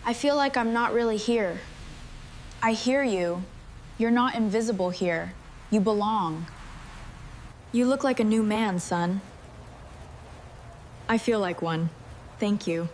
I feel like I'm not really here. I hear you. You're not invisible here. You belong. You look like a new man, son. I feel like one. Thank you.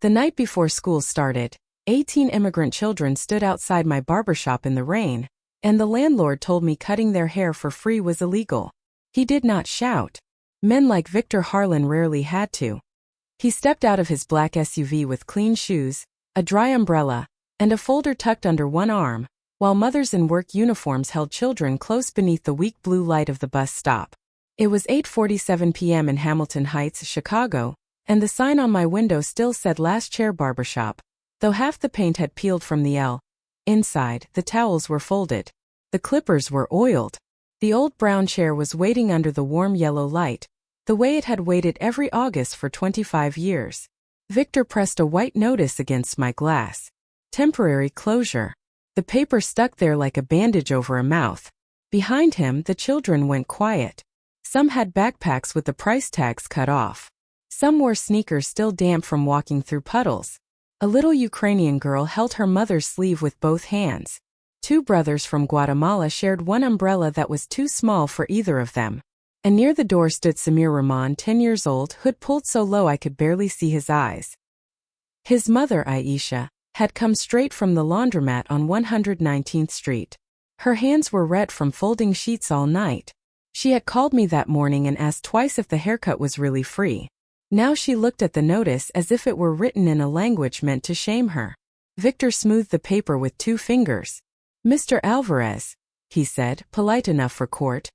The night before school started, 18 immigrant children stood outside my barbershop in the rain, and the landlord told me cutting their hair for free was illegal. He did not shout. Men like Victor Harlan rarely had to. He stepped out of his black SUV with clean shoes, a dry umbrella, and a folder tucked under one arm, while mothers in work uniforms held children close beneath the weak blue light of the bus stop. It was 8:47 p.m. in Hamilton Heights, Chicago, and the sign on my window still said Last Chair Barbershop, though half the paint had peeled from the L. Inside, the towels were folded. The clippers were oiled. The old brown chair was waiting under the warm yellow light, the way it had waited every August for 25 years. Victor pressed a white notice against my glass. Temporary closure. The paper stuck there like a bandage over a mouth. Behind him, the children went quiet. Some had backpacks with the price tags cut off. Some wore sneakers still damp from walking through puddles. A little Ukrainian girl held her mother's sleeve with both hands. Two brothers from Guatemala shared one umbrella that was too small for either of them. And near the door stood Samir Rahman, 10 years old, hood pulled so low I could barely see his eyes. His mother, Aisha, had come straight from the laundromat on 119th Street. Her hands were red from folding sheets all night. She had called me that morning and asked twice if the haircut was really free. Now she looked at the notice as if it were written in a language meant to shame her. Victor smoothed the paper with 2 fingers. "Mr. Alvarez," he said, polite enough for court,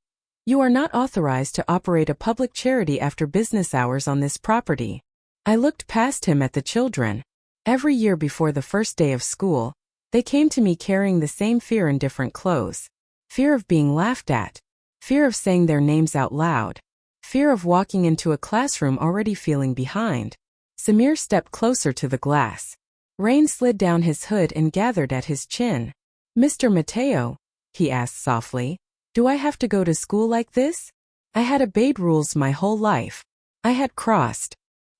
"you are not authorized to operate a public charity after business hours on this property." I looked past him at the children. Every year before the first day of school, they came to me carrying the same fear in different clothes. Fear of being laughed at. Fear of saying their names out loud. Fear of walking into a classroom already feeling behind. Samir stepped closer to the glass. Rain slid down his hood and gathered at his chin. "Mr. Mateo," he asked softly, "do I have to go to school like this? I had obeyed rules my whole life. I had crossed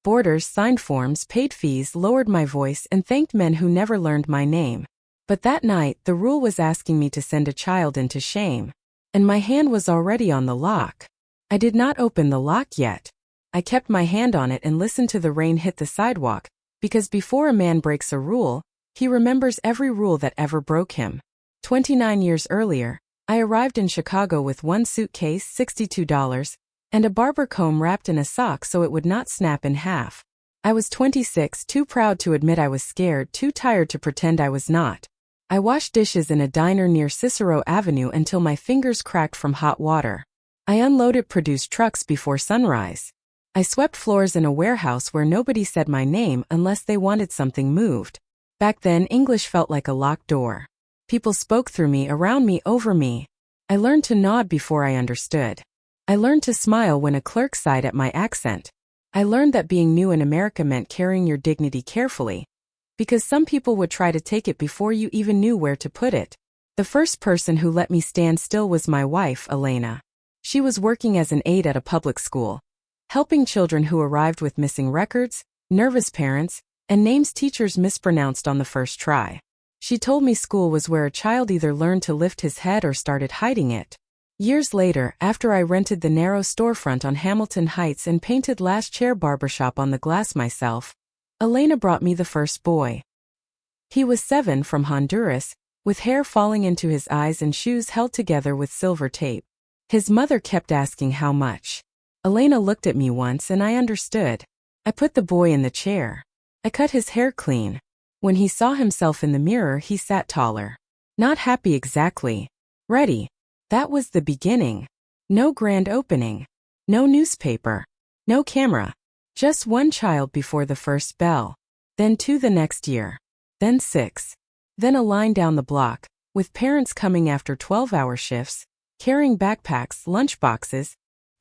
borders, signed forms, paid fees, lowered my voice, and thanked men who never learned my name. But that night, the rule was asking me to send a child into shame. And my hand was already on the lock. I did not open the lock yet. I kept my hand on it and listened to the rain hit the sidewalk, because before a man breaks a rule, he remembers every rule that ever broke him. 29 years earlier, I arrived in Chicago with one suitcase, $62, and a barber comb wrapped in a sock so it would not snap in half. I was 26, too proud to admit I was scared, too tired to pretend I was not. I washed dishes in a diner near Cicero Avenue until my fingers cracked from hot water. I unloaded produce trucks before sunrise. I swept floors in a warehouse where nobody said my name unless they wanted something moved. Back then, English felt like a locked door. People spoke through me, around me, over me. I learned to nod before I understood. I learned to smile when a clerk sighed at my accent. I learned that being new in America meant carrying your dignity carefully, because some people would try to take it before you even knew where to put it. The first person who let me stand still was my wife, Elena. She was working as an aide at a public school, helping children who arrived with missing records, nervous parents, and names teachers mispronounced on the first try. She told me school was where a child either learned to lift his head or started hiding it. Years later, after I rented the narrow storefront on Hamilton Heights and painted Last Chair Barbershop on the glass myself, Elena brought me the first boy. He was 7, from Honduras, with hair falling into his eyes and shoes held together with silver tape. His mother kept asking how much. Elena looked at me once and I understood. I put the boy in the chair. I cut his hair clean. When he saw himself in the mirror, he sat taller. Not happy exactly. Ready. That was the beginning. No grand opening. No newspaper. No camera. Just one child before the first bell. Then 2 the next year. Then 6. Then a line down the block, with parents coming after 12-hour shifts, carrying backpacks, lunchboxes,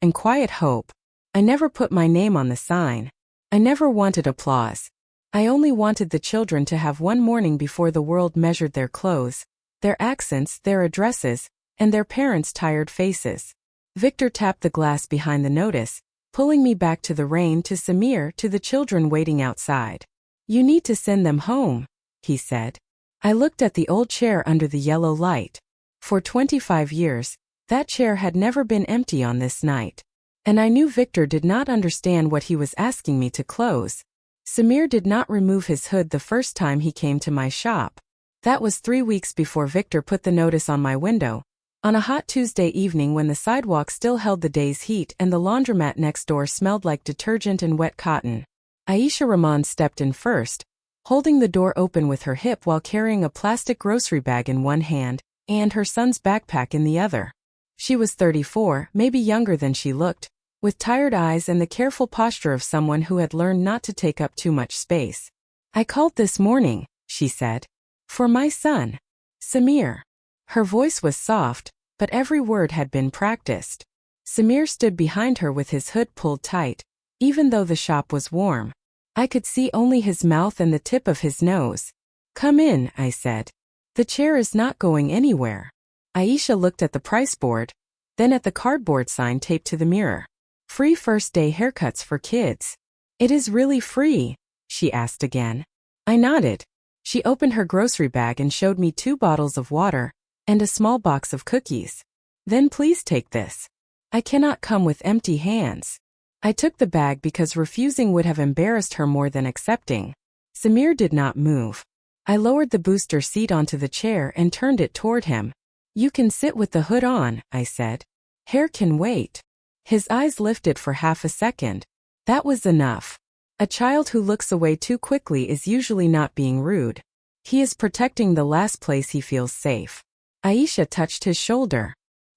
and quiet hope. I never put my name on the sign. I never wanted applause. I only wanted the children to have one morning before the world measured their clothes, their accents, their addresses, and their parents' tired faces. Victor tapped the glass behind the notice, pulling me back to the rain, to Samir, to the children waiting outside. "You need to send them home," he said. I looked at the old chair under the yellow light. For 25 years, that chair had never been empty on this night. And I knew Victor did not understand what he was asking me to close. Samir did not remove his hood the first time he came to my shop. That was 3 weeks before Victor put the notice on my window, on a hot Tuesday evening when the sidewalk still held the day's heat and the laundromat next door smelled like detergent and wet cotton. Aisha Rahman stepped in first, holding the door open with her hip while carrying a plastic grocery bag in one hand and her son's backpack in the other. She was 34, maybe younger than she looked, with tired eyes and the careful posture of someone who had learned not to take up too much space. "I called this morning," she said, "for my son, Samir." Her voice was soft, but every word had been practiced. Samir stood behind her with his hood pulled tight, even though the shop was warm. I could see only his mouth and the tip of his nose. "Come in," I said. "The chair is not going anywhere." Aisha looked at the price board, then at the cardboard sign taped to the mirror. "Free first-day haircuts for kids." "It is really free?" she asked again. I nodded. She opened her grocery bag and showed me 2 bottles of water and a small box of cookies. "Then please take this. I cannot come with empty hands." I took the bag because refusing would have embarrassed her more than accepting. Samir did not move. I lowered the booster seat onto the chair and turned it toward him. "You can sit with the hood on," I said. "Hair can wait." His eyes lifted for half a second. That was enough. A child who looks away too quickly is usually not being rude. He is protecting the last place he feels safe. Aisha touched his shoulder.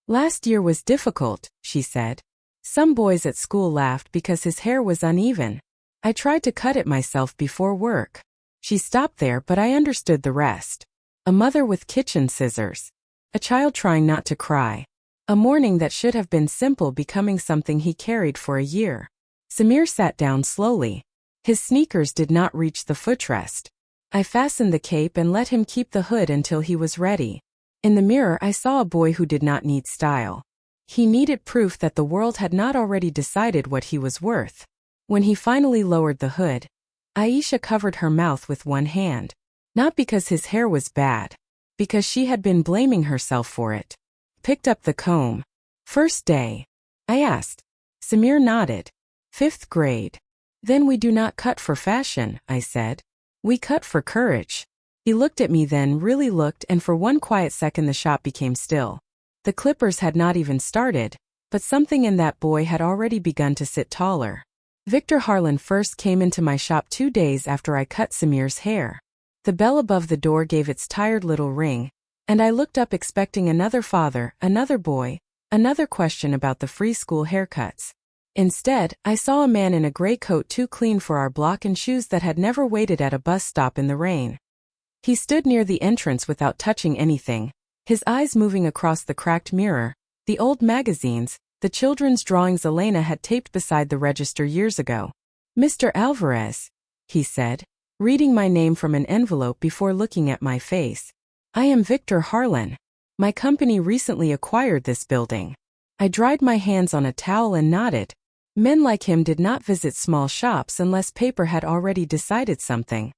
"Last year was difficult," she said. "Some boys at school laughed because his hair was uneven. I tried to cut it myself before work." She stopped there, but I understood the rest. A mother with kitchen scissors. A child trying not to cry. A morning that should have been simple becoming something he carried for a year. Samir sat down slowly. His sneakers did not reach the footrest. I fastened the cape and let him keep the hood until he was ready. In the mirror I saw a boy who did not need style. He needed proof that the world had not already decided what he was worth. When he finally lowered the hood, Aisha covered her mouth with one hand. Not because his hair was bad, because she had been blaming herself for it. Picked up the comb. "First day?" I asked. Samir nodded. "5th grade. Then we do not cut for fashion," I said. "We cut for courage." He looked at me, then really looked, and for one quiet second the shop became still. The clippers had not even started, but something in that boy had already begun to sit taller. Victor Harlan first came into my shop 2 days after I cut Samir's hair. The bell above the door gave its tired little ring, and I looked up expecting another father, another boy, another question about the free school haircuts. Instead, I saw a man in a gray coat too clean for our block and shoes that had never waited at a bus stop in the rain. He stood near the entrance without touching anything, his eyes moving across the cracked mirror, the old magazines, the children's drawings Elena had taped beside the register years ago. "Mr. Alvarez," he said, reading my name from an envelope before looking at my face. "I am Victor Harlan. My company recently acquired this building." I dried my hands on a towel and nodded. Men like him did not visit small shops unless paper had already decided something.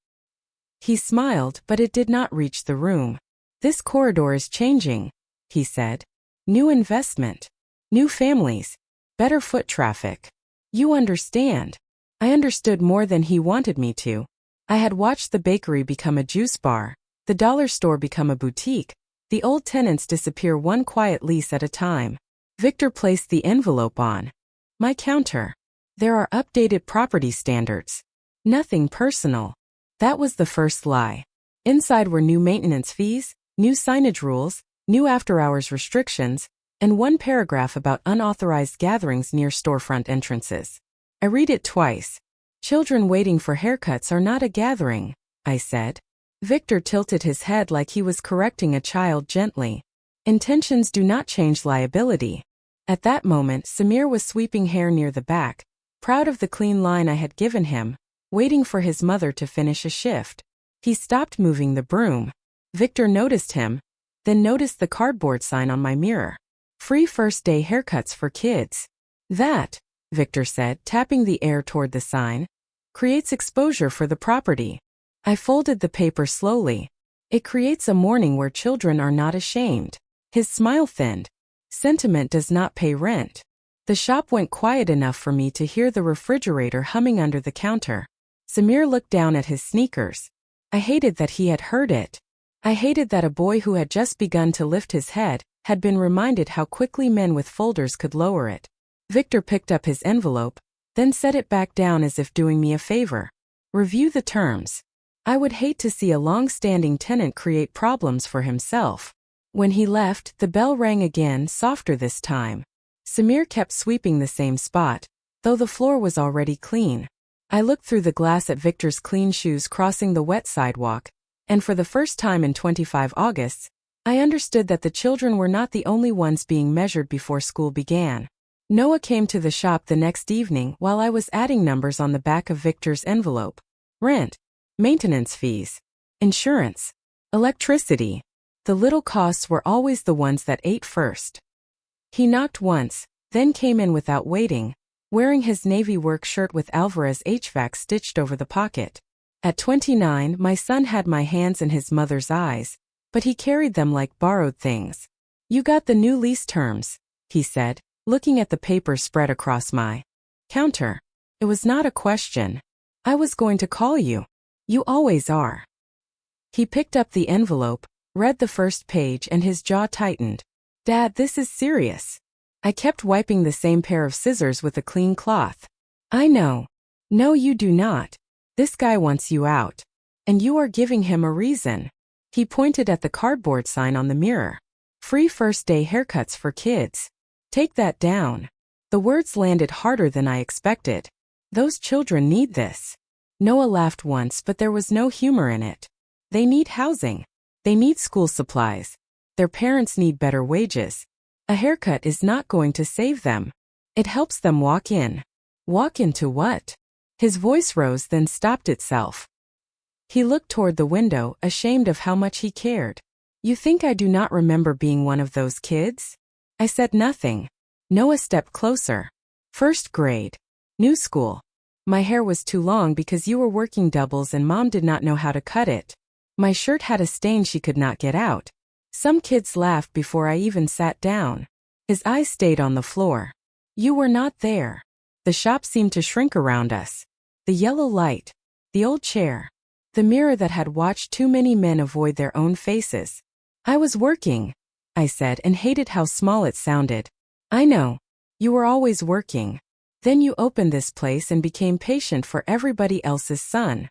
He smiled, but it did not reach the room. "This corridor is changing," he said. "New investment. New families. Better foot traffic. You understand." I understood more than he wanted me to. I had watched the bakery become a juice bar, the dollar store become a boutique, the old tenants disappear one quiet lease at a time. Victor placed the envelope on my counter. "There are updated property standards. Nothing personal." That was the first lie. Inside were new maintenance fees, new signage rules, new after-hours restrictions, and one paragraph about unauthorized gatherings near storefront entrances. I read it twice. "Children waiting for haircuts are not a gathering," I said. Victor tilted his head like he was correcting a child gently. "Intentions do not change liability." At that moment, Samir was sweeping hair near the back, proud of the clean line I had given him, waiting for his mother to finish a shift. He stopped moving the broom. Victor noticed him, then noticed the cardboard sign on my mirror. Free first day haircuts for kids. That, Victor said, tapping the air toward the sign, creates exposure for the property. I folded the paper slowly. It creates a morning where children are not ashamed. His smile thinned. Sentiment does not pay rent. The shop went quiet enough for me to hear the refrigerator humming under the counter. Samir looked down at his sneakers. I hated that he had heard it. I hated that a boy who had just begun to lift his head had been reminded how quickly men with folders could lower it. Victor picked up his envelope, then set it back down as if doing me a favor. Review the terms. I would hate to see a long-standing tenant create problems for himself. When he left, the bell rang again, softer this time. Samir kept sweeping the same spot, though the floor was already clean. I looked through the glass at Victor's clean shoes crossing the wet sidewalk, and for the first time in 25 Augusts, I understood that the children were not the only ones being measured before school began. Noah came to the shop the next evening while I was adding numbers on the back of Victor's envelope. Rent, maintenance fees, insurance, electricity. The little costs were always the ones that ate first. He knocked once, then came in without waiting, wearing his navy work shirt with Alvarez HVAC stitched over the pocket. At 29, my son had my hands in his mother's eyes, but he carried them like borrowed things. You got the new lease terms, he said, looking at the paper spread across my counter. It was not a question. I was going to call you. You always are. He picked up the envelope, read the first page, and his jaw tightened. Dad, this is serious. I kept wiping the same pair of scissors with a clean cloth. I know. No, you do not. This guy wants you out. And you are giving him a reason. He pointed at the cardboard sign on the mirror. Free first day haircuts for kids. Take that down. The words landed harder than I expected. Those children need this. Noah laughed once, but there was no humor in it. They need housing. They need school supplies. Their parents need better wages. A haircut is not going to save them. It helps them walk in. Walk into what? His voice rose, then stopped itself. He looked toward the window, ashamed of how much he cared. You think I do not remember being one of those kids? I said nothing. Noah stepped closer. First grade. New school. My hair was too long because you were working doubles and Mom did not know how to cut it. My shirt had a stain she could not get out. Some kids laughed before I even sat down. His eyes stayed on the floor. You were not there. The shop seemed to shrink around us. The yellow light. The old chair. The mirror that had watched too many men avoid their own faces. I was working, I said, and hated how small it sounded. I know. You were always working. Then you opened this place and became patient for everybody else's son.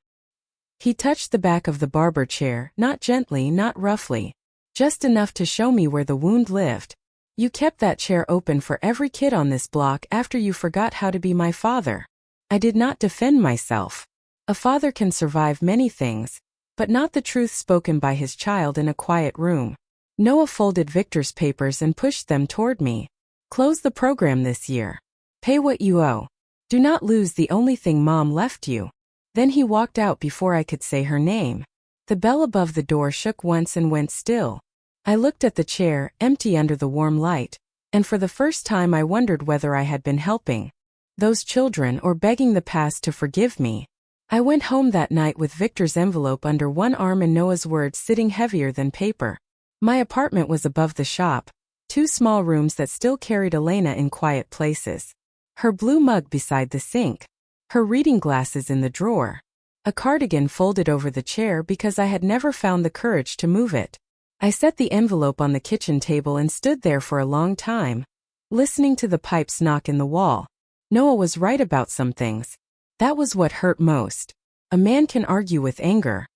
He touched the back of the barber chair, not gently, not roughly. Just enough to show me where the wound lived. You kept that chair open for every kid on this block after you forgot how to be my father. I did not defend myself. A father can survive many things, but not the truth spoken by his child in a quiet room. Noah folded Victor's papers and pushed them toward me. Close the program this year. Pay what you owe. Do not lose the only thing Mom left you. Then he walked out before I could say her name. The bell above the door shook once and went still. I looked at the chair, empty under the warm light, and for the first time I wondered whether I had been helping those children or begging the past to forgive me. I went home that night with Victor's envelope under one arm and Noah's words sitting heavier than paper. My apartment was above the shop, 2 small rooms that still carried Elena in quiet places. Her blue mug beside the sink. Her reading glasses in the drawer. A cardigan folded over the chair because I had never found the courage to move it. I set the envelope on the kitchen table and stood there for a long time, listening to the pipes knock in the wall. Noah was right about some things. That was what hurt most. A man can argue with anger.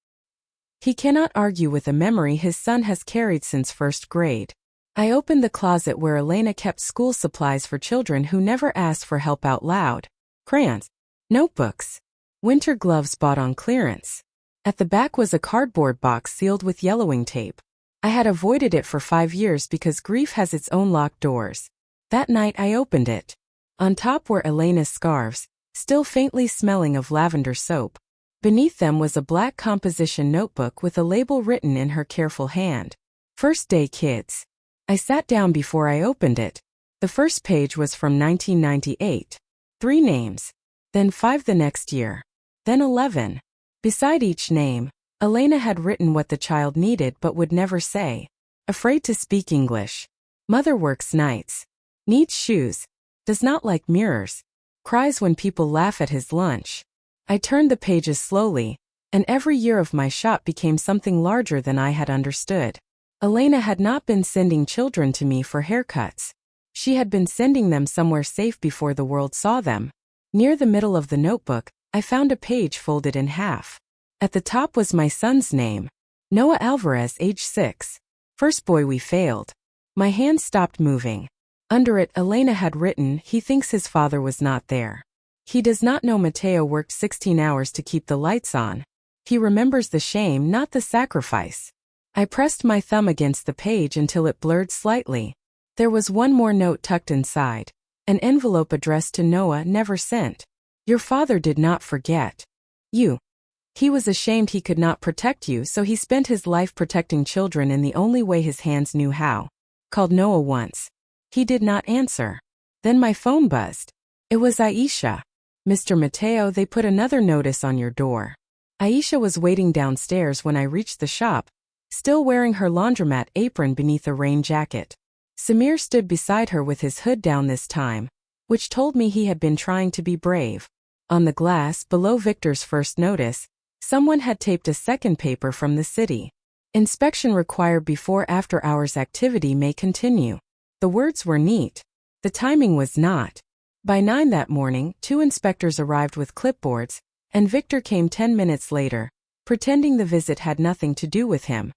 He cannot argue with a memory his son has carried since first grade. I opened the closet where Elena kept school supplies for children who never asked for help out loud. Crayons. Notebooks. Winter gloves bought on clearance. At the back was a cardboard box sealed with yellowing tape. I had avoided it for 5 years because grief has its own locked doors. That night I opened it. On top were Elena's scarves, still faintly smelling of lavender soap. Beneath them was a black composition notebook with a label written in her careful hand. First day kids. I sat down before I opened it. The first page was from 1998. 3 names. Then 5 the next year. Then 11. Beside each name, Elena had written what the child needed but would never say. Afraid to speak English. Mother works nights. Needs shoes. Does not like mirrors. Cries when people laugh at his lunch. I turned the pages slowly, and every year of my shop became something larger than I had understood. Elena had not been sending children to me for haircuts. She had been sending them somewhere safe before the world saw them. Near the middle of the notebook, I found a page folded in half. At the top was my son's name. Noah Alvarez, age 6. First boy we failed. My hand stopped moving. Under it, Elena had written, he thinks his father was not there. He does not know Mateo worked 16 hours to keep the lights on. He remembers the shame, not the sacrifice. I pressed my thumb against the page until it blurred slightly. There was one more note tucked inside. An envelope addressed to Noah, never sent. Your father did not forget you. He was ashamed he could not protect you, so he spent his life protecting children in the only way his hands knew how. Called Noah once. He did not answer. Then my phone buzzed. It was Aisha. Mr. Mateo, they put another notice on your door. Aisha was waiting downstairs when I reached the shop, still wearing her laundromat apron beneath a rain jacket. Samir stood beside her with his hood down this time, which told me he had been trying to be brave. On the glass, below Victor's first notice, someone had taped a second paper from the city. Inspection required before after-hours activity may continue. The words were neat. The timing was not. By 9 that morning, 2 inspectors arrived with clipboards, and Victor came 10 minutes later, pretending the visit had nothing to do with him.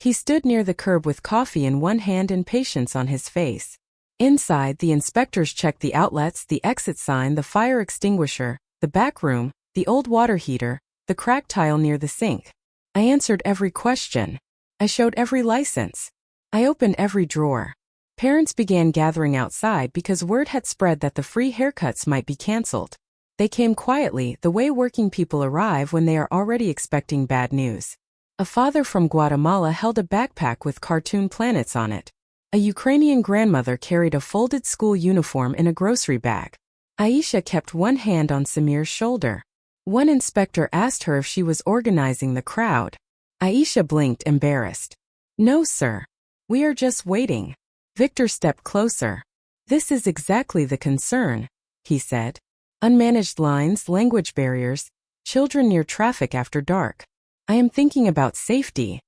He stood near the curb with coffee in one hand and patience on his face. Inside, the inspectors checked the outlets, the exit sign, the fire extinguisher, the back room, the old water heater, the cracked tile near the sink. I answered every question. I showed every license. I opened every drawer. Parents began gathering outside because word had spread that the free haircuts might be canceled. They came quietly, the way working people arrive when they are already expecting bad news. A father from Guatemala held a backpack with cartoon planets on it. A Ukrainian grandmother carried a folded school uniform in a grocery bag. Aisha kept one hand on Samir's shoulder. One inspector asked her if she was organizing the crowd. Aisha blinked, embarrassed. No, sir. We are just waiting. Victor stepped closer. This is exactly the concern, he said. Unmanaged lines, language barriers, children near traffic after dark. I am thinking about safety.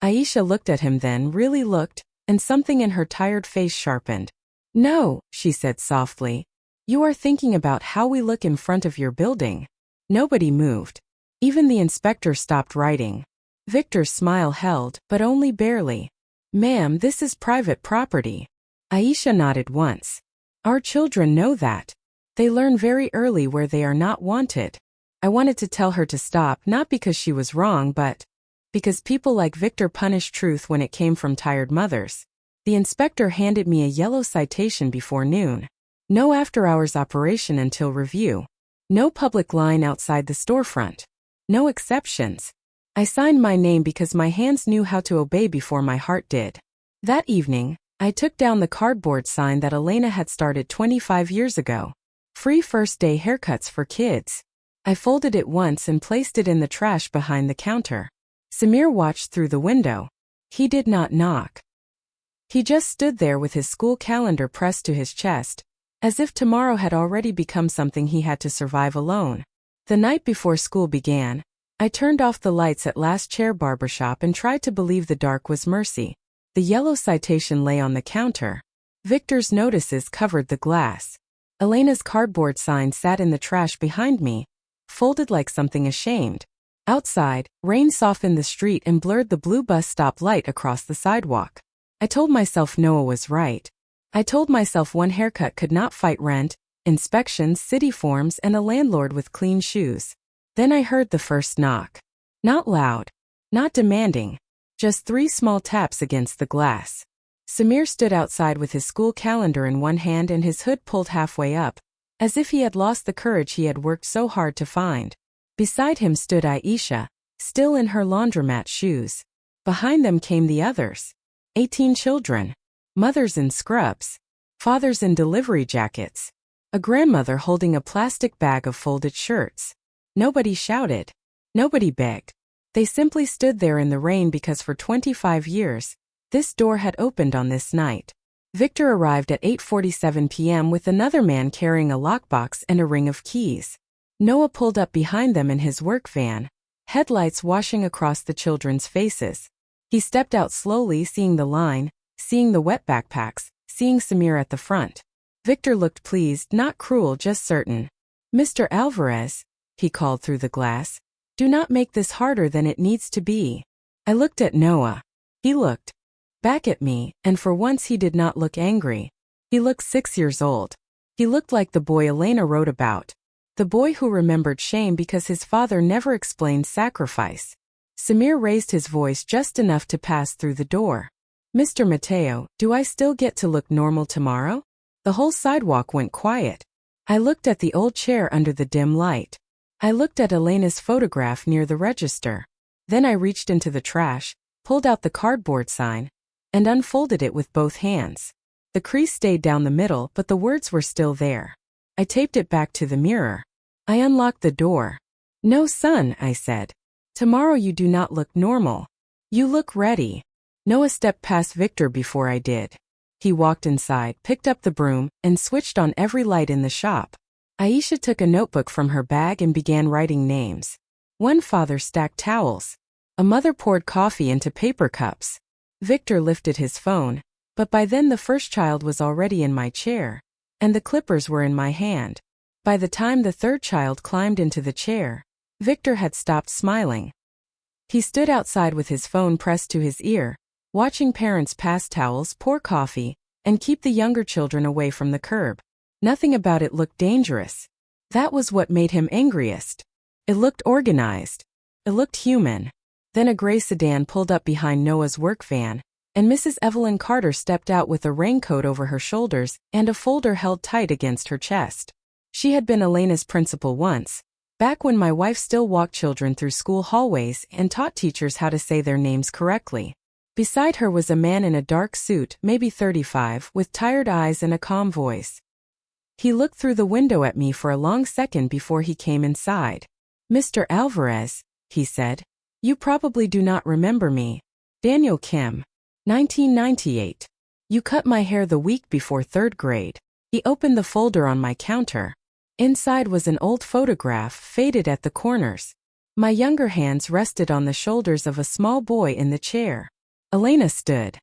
Aisha looked at him, then really looked, and something in her tired face sharpened. No, she said softly. You are thinking about how we look in front of your building. Nobody moved. Even the inspector stopped writing. Victor's smile held, but only barely. Ma'am, this is private property. Aisha nodded once. Our children know that. They learn very early where they are not wanted. I wanted to tell her to stop, not because she was wrong, but because people like Victor punish truth when it came from tired mothers. The inspector handed me a yellow citation before noon. No after-hours operation until review. No public line outside the storefront. No exceptions. I signed my name because my hands knew how to obey before my heart did. That evening, I took down the cardboard sign that Elena had started 25 years ago. Free first day haircuts for kids. I folded it once and placed it in the trash behind the counter. Samir watched through the window. He did not knock. He just stood there with his school calendar pressed to his chest, as if tomorrow had already become something he had to survive alone. The night before school began, I turned off the lights at Last Chair Barbershop and tried to believe the dark was mercy. The yellow citation lay on the counter. Victor's notices covered the glass. Elena's cardboard sign sat in the trash behind me, folded like something ashamed. Outside, rain softened the street and blurred the blue bus stop light across the sidewalk. I told myself Noah was right. I told myself one haircut could not fight rent, inspections, city forms, and a landlord with clean shoes. Then I heard the first knock. Not loud, not demanding, just 3 small taps against the glass. Samir stood outside with his school calendar in one hand and his hood pulled halfway up, as if he had lost the courage he had worked so hard to find. Beside him stood Aisha, still in her laundromat shoes. Behind them came the others. 18 children. Mothers in scrubs. Fathers in delivery jackets. A grandmother holding a plastic bag of folded shirts. Nobody shouted. Nobody begged. They simply stood there in the rain because for 25 years, this door had opened on this night. Victor arrived at 8:47 p.m. with another man carrying a lockbox and a ring of keys. Noah pulled up behind them in his work van, headlights washing across the children's faces. He stepped out slowly, seeing the line, seeing the wet backpacks, seeing Samir at the front. Victor looked pleased, not cruel, just certain. "Mr. Alvarez," he called through the glass, "do not make this harder than it needs to be." I looked at Noah. He looked back at me, and for once he did not look angry. He looked 6 years old. He looked like the boy Elena wrote about. The boy who remembered shame because his father never explained sacrifice. Samir raised his voice just enough to pass through the door. "Mr. Mateo, do I still get to look normal tomorrow?" The whole sidewalk went quiet. I looked at the old chair under the dim light. I looked at Elena's photograph near the register. Then I reached into the trash, pulled out the cardboard sign, and unfolded it with both hands. The crease stayed down the middle, but the words were still there. I taped it back to the mirror. I unlocked the door. "No, son," I said. "Tomorrow you do not look normal. You look ready." Noah stepped past Victor before I did. He walked inside, picked up the broom, and switched on every light in the shop. Aisha took a notebook from her bag and began writing names. One father stacked towels. A mother poured coffee into paper cups. Victor lifted his phone, but by then the first child was already in my chair, and the clippers were in my hand. By the time the third child climbed into the chair, Victor had stopped smiling. He stood outside with his phone pressed to his ear, watching parents pass towels, pour coffee, and keep the younger children away from the curb. Nothing about it looked dangerous. That was what made him angriest. It looked organized. It looked human. Then a gray sedan pulled up behind Noah's work van, and Mrs. Evelyn Carter stepped out with a raincoat over her shoulders and a folder held tight against her chest. She had been Elena's principal once, back when my wife still walked children through school hallways and taught teachers how to say their names correctly. Beside her was a man in a dark suit, maybe 35, with tired eyes and a calm voice. He looked through the window at me for a long second before he came inside. "Mr. Alvarez," he said. "You probably do not remember me. Daniel Kim. 1998. You cut my hair the week before third grade." He opened the folder on my counter. Inside was an old photograph, faded at the corners. My younger hands rested on the shoulders of a small boy in the chair. Elena stood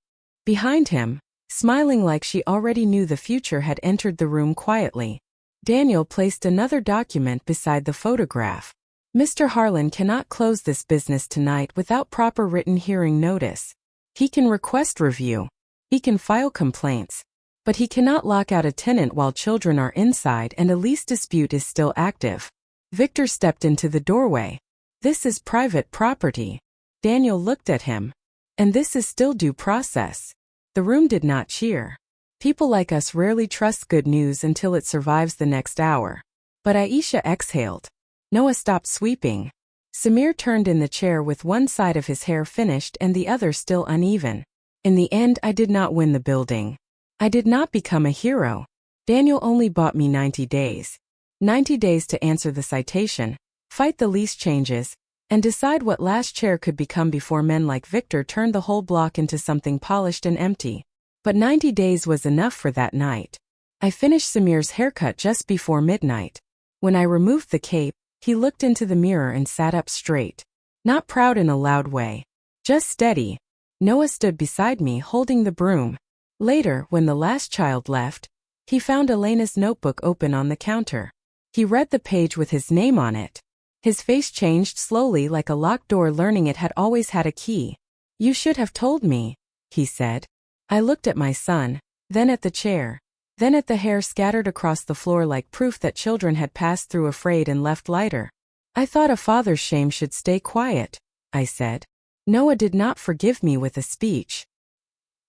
behind him, smiling like she already knew the future, had entered the room quietly. Daniel placed another document beside the photograph. "Mr. Harlan cannot close this business tonight without proper written hearing notice. He can request review. He can file complaints. But he cannot lock out a tenant while children are inside and a lease dispute is still active." Victor stepped into the doorway. "This is private property." Daniel looked at him. "And this is still due process." The room did not cheer. People like us rarely trust good news until it survives the next hour. But Aisha exhaled. Noah stopped sweeping. Samir turned in the chair with one side of his hair finished and the other still uneven. In the end, I did not win the building. I did not become a hero. Daniel only bought me 90 days. 90 days to answer the citation, fight the lease changes, and decide what last chair could become before men like Victor turned the whole block into something polished and empty. But 90 days was enough for that night. I finished Samir's haircut just before midnight. When I removed the cape, he looked into the mirror and sat up straight. Not proud in a loud way. Just steady. Noah stood beside me holding the broom. Later, when the last child left, he found Elena's notebook open on the counter. He read the page with his name on it. His face changed slowly like a locked door, learning it had always had a key. "You should have told me," he said. I looked at my son, then at the chair, then at the hair scattered across the floor like proof that children had passed through afraid and left lighter. "I thought a father's shame should stay quiet," I said. Noah did not forgive me with a speech.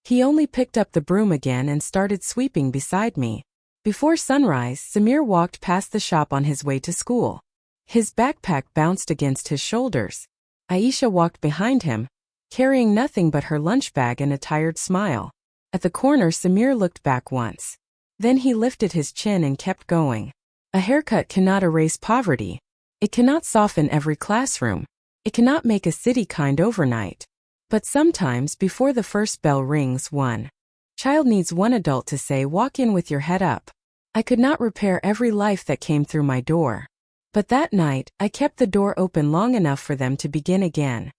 He only picked up the broom again and started sweeping beside me. Before sunrise, Samir walked past the shop on his way to school. His backpack bounced against his shoulders. Aisha walked behind him, carrying nothing but her lunch bag and a tired smile. At the corner, Samir looked back once. Then he lifted his chin and kept going. A haircut cannot erase poverty. It cannot soften every classroom. It cannot make a city kind overnight. But sometimes, before the first bell rings, one child needs one adult to say, "Walk in with your head up." I could not repair every life that came through my door. But that night, I kept the door open long enough for them to begin again.